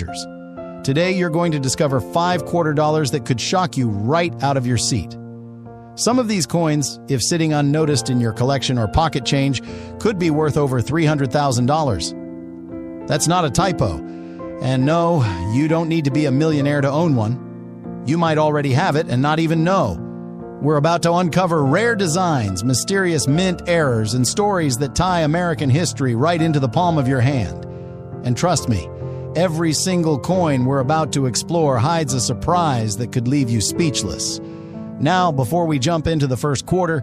treasures. Today, you're going to discover 5 quarter dollars that could shock you right out of your seat. Some of these coins, if sitting unnoticed in your collection or pocket change, could be worth over $300,000. That's not a typo. And no, you don't need to be a millionaire to own one. You might already have it and not even know. We're about to uncover rare designs, mysterious mint errors, and stories that tie American history right into the palm of your hand. And trust me, every single coin we're about to explore hides a surprise that could leave you speechless. Now, before we jump into the first quarter,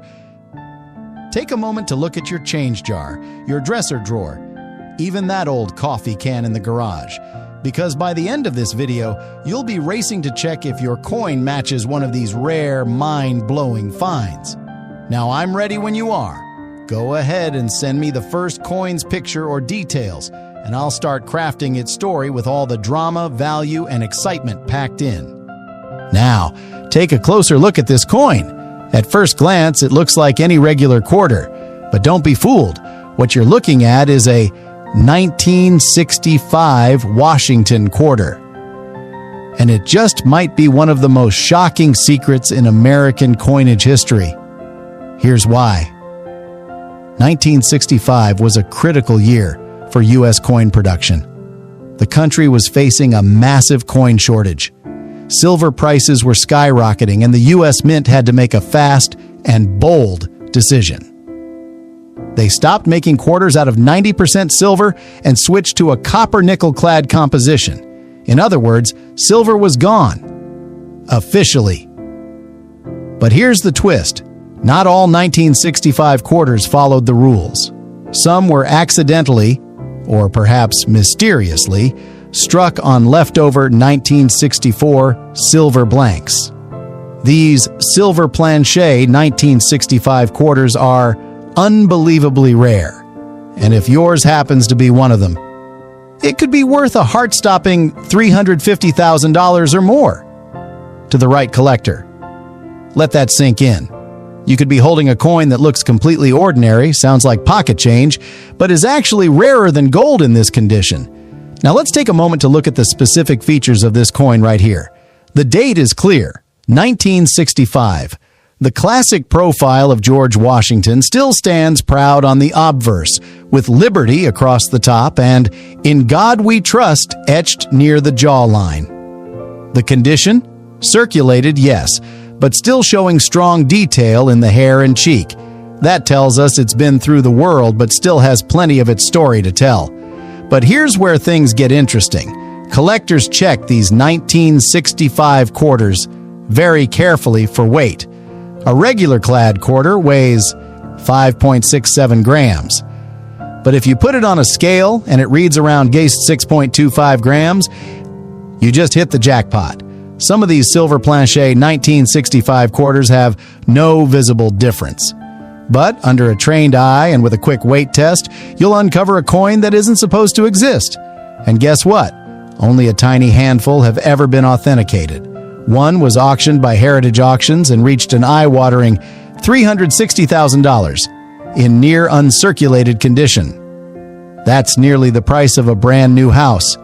take a moment to look at your change jar, your dresser drawer, even that old coffee can in the garage. Because by the end of this video, you'll be racing to check if your coin matches one of these rare, mind-blowing finds. Now, I'm ready when you are. Go ahead and send me the first coin's picture or details, and I'll start crafting its story with all the drama, value, and excitement packed in. Now, take a closer look at this coin. At first glance, it looks like any regular quarter. But don't be fooled. What you're looking at is a 1965 Washington quarter. And it just might be one of the most shocking secrets in American coinage history. Here's why. 1965 was a critical year for U.S. coin production. The country was facing a massive coin shortage. Silver prices were skyrocketing, and the U.S. Mint had to make a fast and bold decision. They stopped making quarters out of 90% silver and switched to a copper-nickel-clad composition. In other words, silver was gone. Officially. But here's the twist. Not all 1965 quarters followed the rules. Some were accidentally, or perhaps mysteriously, struck on leftover 1964 silver blanks. These silver planche 1965 quarters are unbelievably rare, and if yours happens to be one of them, it could be worth a heart-stopping $350,000 or more to the right collector. Let that sink in. You could be holding a coin that looks completely ordinary, sounds like pocket change, but is actually rarer than gold in this condition. Now let's take a moment to look at the specific features of this coin right here. The date is clear, 1965. The classic profile of George Washington still stands proud on the obverse, with liberty across the top and "In God We Trust" etched near the jawline. The condition? Circulated, yes, but still showing strong detail in the hair and cheek. That tells us it's been through the world but still has plenty of its story to tell. But here's where things get interesting. Collectors check these 1965 quarters very carefully for weight. A regular clad quarter weighs 5.67 grams. But if you put it on a scale and it reads around 6.25 grams, you just hit the jackpot. Some of these silver planche 1965 quarters have no visible difference. But under a trained eye and with a quick weight test, you'll uncover a coin that isn't supposed to exist. And guess what? Only a tiny handful have ever been authenticated. One was auctioned by Heritage Auctions and reached an eye-watering $360,000 in near uncirculated condition. That's nearly the price of a brand new house.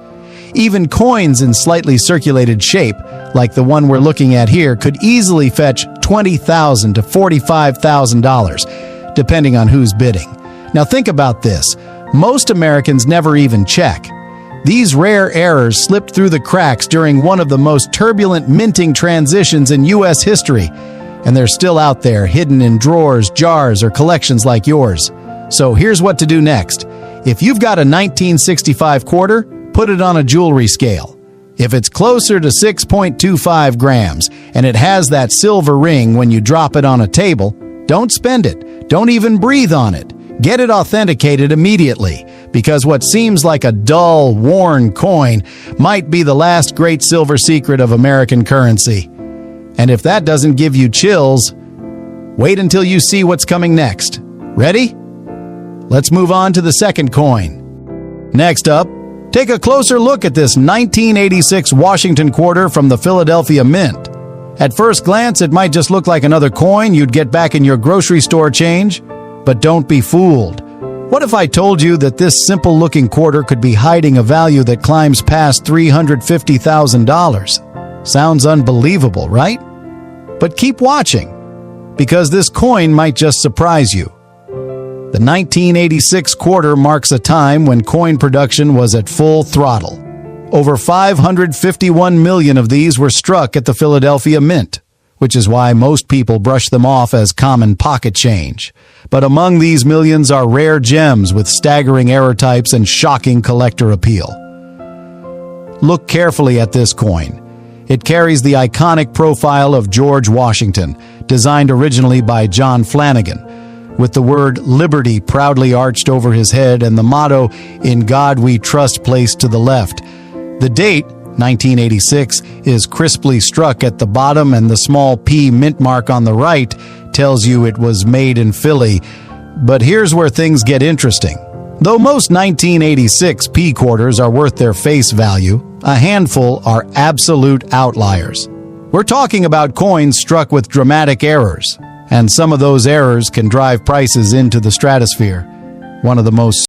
Even coins in slightly circulated shape, like the one we're looking at here, could easily fetch $20,000 to $45,000, depending on who's bidding. Now think about this. Most Americans never even check. These rare errors slipped through the cracks during one of the most turbulent minting transitions in U.S. history, and they're still out there, hidden in drawers, jars, or collections like yours. So here's what to do next. If you've got a 1965 quarter, put it on a jewelry scale. If it's closer to 6.25 grams and it has that silver ring when you drop it on a table, don't spend it. Don't even breathe on it. Get it authenticated immediately, because what seems like a dull, worn coin might be the last great silver secret of American currency. And if that doesn't give you chills, wait until you see what's coming next. Ready? Let's move on to the second coin. Next up, take a closer look at this 1986 Washington quarter from the Philadelphia Mint. At first glance, it might just look like another coin you'd get back in your grocery store change, but don't be fooled. What if I told you that this simple-looking quarter could be hiding a value that climbs past $350,000? Sounds unbelievable, right? But keep watching, because this coin might just surprise you. The 1986 quarter marks a time when coin production was at full throttle. Over 551 million of these were struck at the Philadelphia Mint, which is why most people brush them off as common pocket change. But among these millions are rare gems with staggering error types and shocking collector appeal. Look carefully at this coin. It carries the iconic profile of George Washington, designed originally by John Flanagan, with the word Liberty proudly arched over his head and the motto, "In God We Trust," placed to the left. The date, 1986, is crisply struck at the bottom, and the small P mint mark on the right tells you it was made in Philly. But here's where things get interesting. Though most 1986 P quarters are worth their face value, a handful are absolute outliers. We're talking about coins struck with dramatic errors, and some of those errors can drive prices into the stratosphere. One of the most